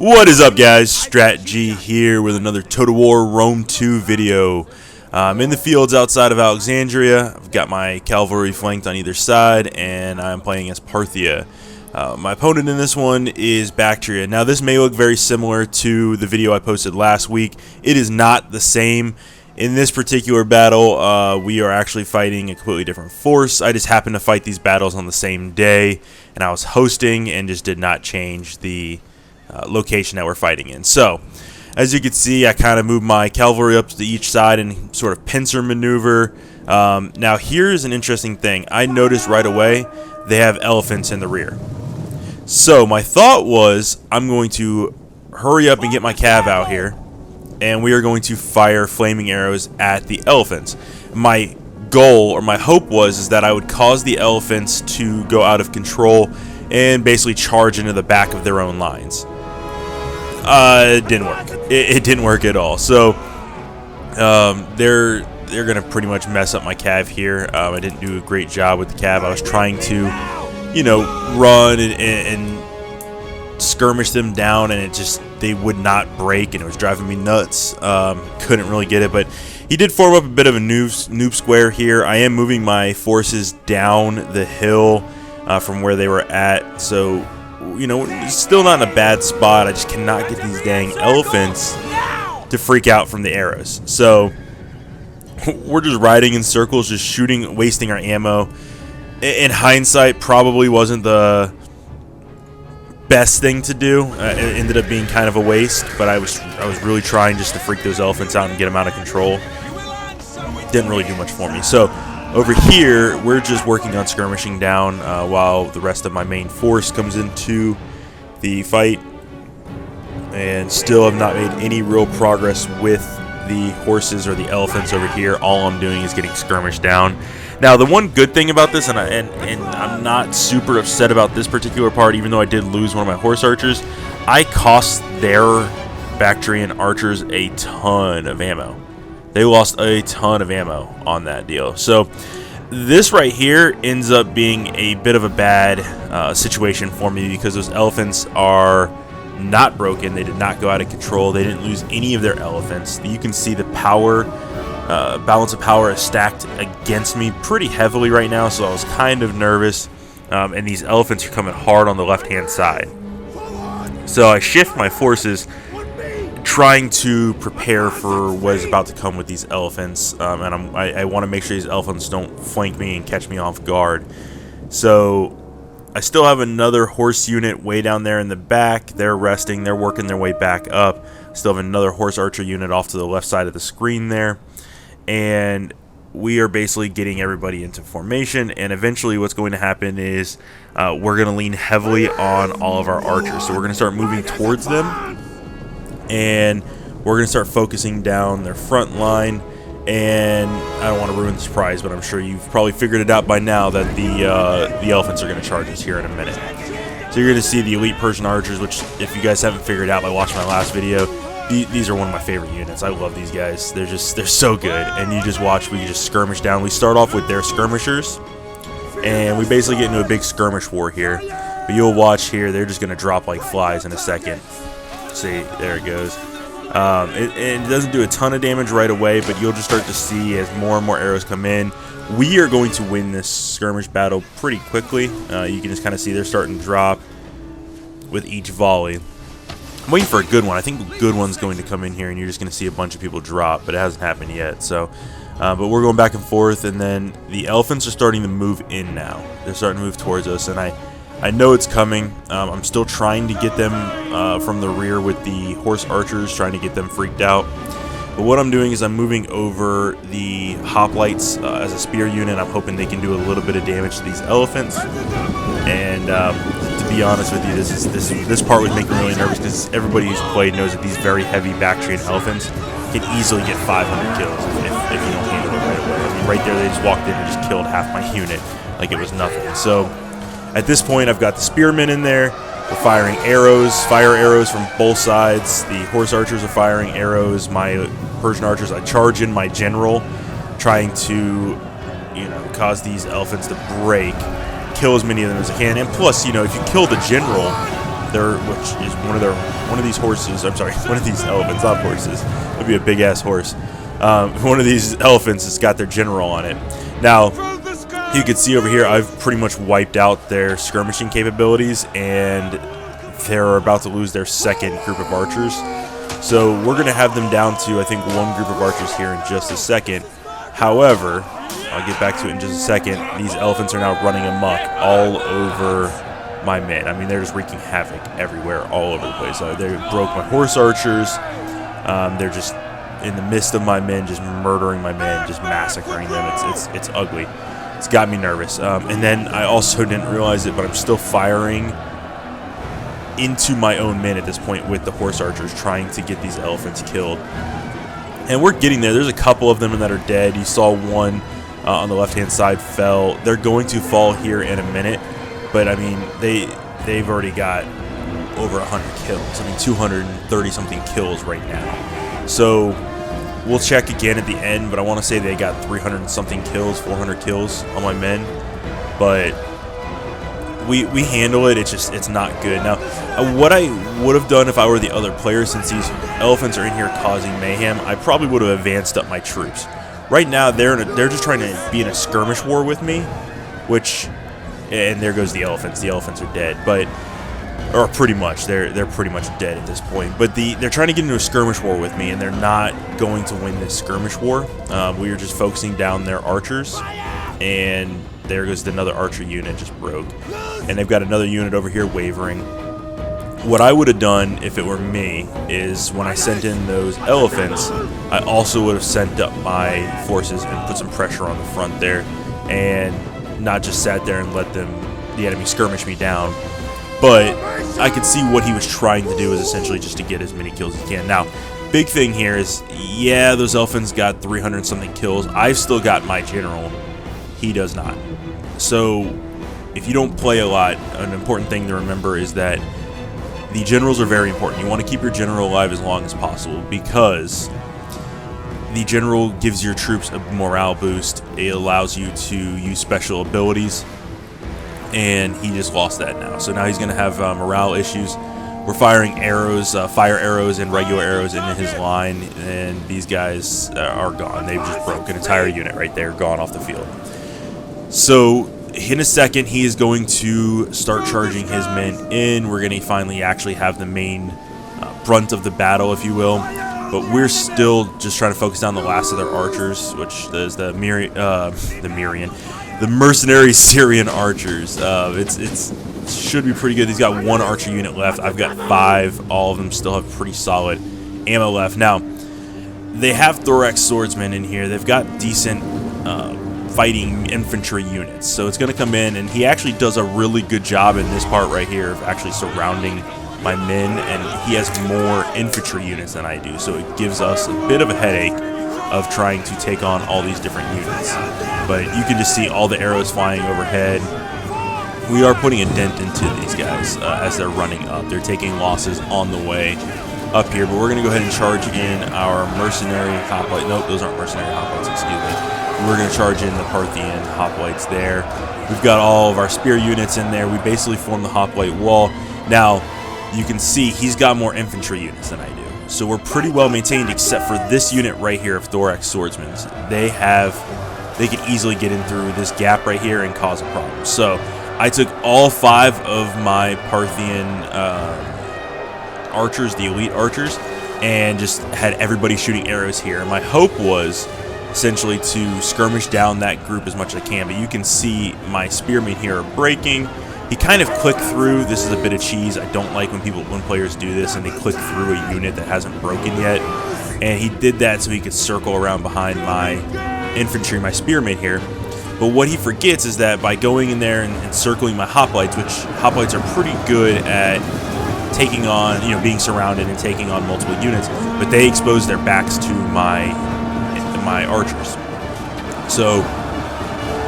What is up, guys? StratG here with another Total War Rome 2 video. I'm in the fields outside of Alexandria. I've got my cavalry flanked on either side, and I'm playing as Parthia. My opponent in this one is Bactria. Now, this may look very similar to the video I posted last week. It is not the same. In this particular battle, we are actually fighting a completely different force. I just happened to fight these battles on the same day, and I was hosting and just did not change the location that we're fighting in. So, as you can see, I kind of moved my cavalry up to each side and sort of pincer maneuver. Now, here's an interesting thing. I noticed right away they have elephants in the rear. So, my thought was I'm going to hurry up and get my cav out here, and we are going to fire flaming arrows at the elephants. My goal, or my hope was that I would cause the elephants to go out of control and basically charge into the back of their own lines. It didn't work. It didn't work at all. So they're gonna pretty much mess up my cav here. I didn't do a great job with the cav. I was trying to, run and skirmish them down, and they would not break, and it was driving me nuts. Couldn't really get it, but he did form up a bit of a noob square here. I am moving my forces down the hill from where they were at, so still not in a bad spot. I just cannot get these dang elephants to freak out from the arrows. So we're just riding in circles, just shooting, wasting our ammo. In hindsight, probably wasn't the best thing to do. It ended up being kind of a waste, but I was really trying just to freak those elephants out and get them out of control. Didn't really do much for me. So over here, we're just working on skirmishing down while the rest of my main force comes into the fight, and still have not made any real progress with the horses or the elephants over here. All I'm doing is getting skirmished down. Now, the one good thing about this, and I'm not super upset about this particular part, even though I did lose one of my horse archers, I cost their Bactrian archers a ton of ammo. They lost a ton of ammo on that deal. So this right here ends up being a bit of a bad situation for me, because those elephants are not broken. They did not go out of control. They didn't lose any of their elephants. You can see the power, balance of power is stacked against me pretty heavily right now, so I was kind of nervous. And these elephants are coming hard on the left-hand side. So I shift my forces, trying to prepare for what is about to come with these elephants, and I want to make sure these elephants don't flank me and catch me off guard. So I still have another horse unit way down there in the back. They're resting. They're working their way back up. Still have another horse archer unit off to the left side of the screen there, and we are basically getting everybody into formation. And eventually what's going to happen is we're going to lean heavily on all of our archers. So we're going to start moving towards them, and we're going to start focusing down their front line. And I don't want to ruin the surprise, but I'm sure you've probably figured it out by now that the elephants are going to charge us here in a minute. So you're going to see the elite Persian archers, which, if you guys haven't figured out by watching my last video, these are one of my favorite units. I love these guys. They're so good. And you just watch, we just skirmish down. We start off with their skirmishers, and we basically get into a big skirmish war here. But you'll watch here, they're just going to drop like flies in a second. See, there it goes. It doesn't do a ton of damage right away, but you'll just start to see as more and more arrows come in. We are going to win this skirmish battle pretty quickly. You can just kind of see they're starting to drop with each volley. I'm waiting for a good one. I think a good one's going to come in here, and you're just going to see a bunch of people drop, but it hasn't happened yet. So, but we're going back and forth, and then the elephants are starting to move in now. They're starting to move towards us, and I know it's coming. I'm still trying to get them from the rear with the horse archers, trying to get them freaked out. But what I'm doing is I'm moving over the hoplites as a spear unit. I'm hoping they can do a little bit of damage to these elephants. And to be honest with you, this part was making me really nervous, because everybody who's played knows that these very heavy Bactrian elephants can easily get 500 kills if you don't handle it right away. I mean, right there, they just walked in and just killed half my unit like it was nothing. So at this point, I've got the spearmen in there. We're firing arrows, fire arrows from both sides. The horse archers are firing arrows. My Persian archers, I charge in my general, trying to, cause these elephants to break, kill as many of them as I can. And plus, if you kill the general, which is one of these horses. I'm sorry, one of these elephants, not horses. It'd be a big ass horse. One of these elephants has got their general on it. Now, you can see over here, I've pretty much wiped out their skirmishing capabilities, and they're about to lose their second group of archers. So we're going to have them down to, I think, one group of archers here in just a second. However, I'll get back to it in just a second. These elephants are now running amok all over my men. I mean, they're just wreaking havoc everywhere, all over the place. They broke my horse archers. They're just in the midst of my men, just murdering my men, just massacring them. It's ugly. It's got me nervous. And then I also didn't realize it, but I'm still firing into my own men at this point with the horse archers, trying to get these elephants killed. And we're getting there. There's a couple of them that are dead. You saw one on the left-hand side fell. They're going to fall here in a minute, but I mean, they've already got over 100 kills. I mean, 230 something kills right now. So we'll check again at the end, but I want to say they got 300 and something kills, 400 kills on my men. But we handle it. It's not good. Now, what I would have done if I were the other player, since these elephants are in here causing mayhem, I probably would have advanced up my troops. Right now, they're just trying to be in a skirmish war with me, and there goes the elephants. The elephants are dead, or pretty much. They're pretty much dead at this point. But they're trying to get into a skirmish war with me, and they're not going to win this skirmish war. We are just focusing down their archers, and there goes another archer unit just broke. And they've got another unit over here wavering. What I would have done if it were me is when I sent in those elephants, I also would have sent up my forces and put some pressure on the front there, and not just sat there and let the enemy skirmish me down. But I could see what he was trying to do is essentially just to get as many kills as he can. Now, big thing here is, yeah, those elephants got 300 something kills. I've still got my general. He does not. So if you don't play a lot, an important thing to remember is that the generals are very important. You want to keep your general alive as long as possible, because the general gives your troops a morale boost. It allows you to use special abilities, and he just lost that now. So now he's going to have morale issues. We're firing arrows, fire arrows and regular arrows into his line, and these guys are gone. They've just broke an entire unit right there, gone off the field. So in a second, he is going to start charging his men in. We're going to finally actually have the main brunt of the battle, if you will. But we're still just trying to focus down the last of their archers, which is the mercenary Syrian archers. It should be pretty good. He's got one archer unit left. I've got 5. All of them still have pretty solid ammo left. Now, they have thorax swordsmen in here. They've got decent fighting infantry units. So it's going to come in, and he actually does a really good job in this part right here of actually surrounding my men, and he has more infantry units than I do. So it gives us a bit of a headache of trying to take on all these different units. But you can just see all the arrows flying overhead. We are putting a dent into these guys as they're running up. They're taking losses on the way up here, but we're going to go ahead and charge in our mercenary hoplite. Nope, those aren't mercenary hoplites, excuse me. We're going to charge in the Parthian hoplites there. We've got all of our spear units in there. We basically form the hoplite wall. Now, you can see he's got more infantry units than I do. So we're pretty well maintained, except for this unit right here of thorax swordsmen. They could easily get in through this gap right here and cause a problem. So I took all 5 of my Parthian archers, the elite archers, and just had everybody shooting arrows here. And my hope was essentially to skirmish down that group as much as I can. But you can see my spearmen here are breaking. He kind of clicked through. This is a bit of cheese. I don't like when players do this and they click through a unit that hasn't broken yet. And he did that so he could circle around behind my infantry, my spearmen here. But what he forgets is that by going in there and circling my hoplites, which hoplites are pretty good at taking on, being surrounded and taking on multiple units, but they expose their backs to my archers. So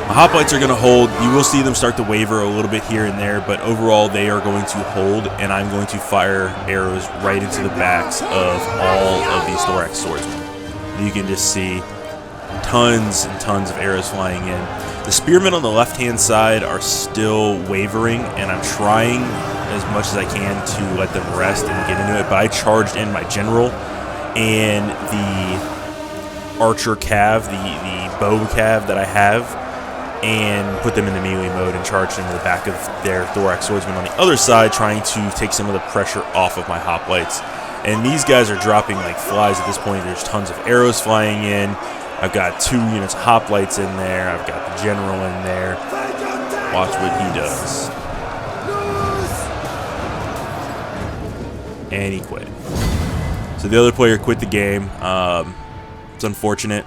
my hoplites are going to hold. You will see them start to waver a little bit here and there, but overall they are going to hold, and I'm going to fire arrows right into the backs of all of these thorax swordsmen. You can just see tons and tons of arrows flying in. The spearmen on the left-hand side are still wavering, and I'm trying as much as I can to let them rest and get into it. But I charged in my general and the archer cav, the bow cav that I have, and put them in the melee mode and charged into the back of their thorax swordsman on the other side, trying to take some of the pressure off of my hoplites. And these guys are dropping like flies at this point. There's tons of arrows flying in. I've got 2 units of hoplites in there. I've got the general in there. Watch what he does. And he quit. So the other player quit the game. It's unfortunate,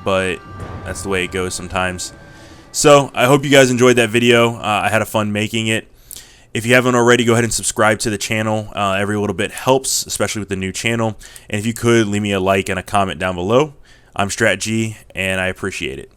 but that's the way it goes sometimes. So I hope you guys enjoyed that video. I had a fun making it. If you haven't already, go ahead and subscribe to the channel. Every little bit helps, especially with the new channel. And if you could, leave me a like and a comment down below. I'm StratG, and I appreciate it.